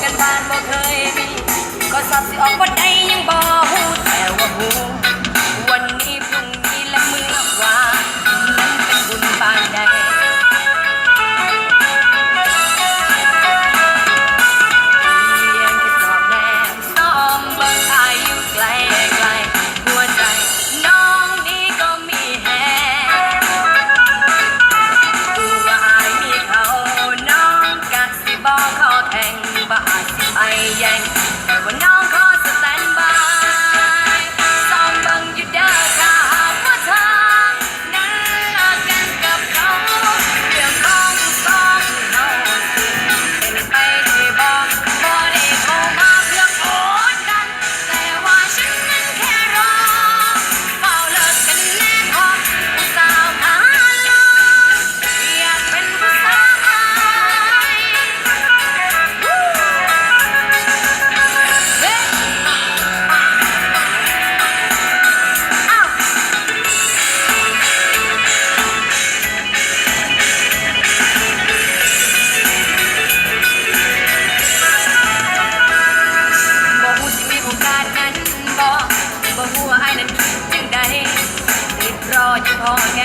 กันบ้านบ่เคยมีก็สอบสิออกบ่ได้ยังบ่ฮู้แต่ว่าฮู้วันนี้พรุ่งนี้และเมื่อวานนั้นเป็นบุญบานใดไอ้ยังแต่ว่าน้องขอสแตนบายส่องเบิ่งอยู่เด้อถ้าหากว่าเธอนั้นเลิกกันกับเขาเรื่องของสองเราเป็นไปได้บ่ได้เข้ามาเพื่อโกดกันแต่ว่าฉันนั้นแค่รอเฝ้าเลิกกันแน่พอผู้สาวขาลงอยากเป็นผู้สาวบ่ฮู้ว่าอ้ายนั้นคิดจังใดติดรออยู่พอแค่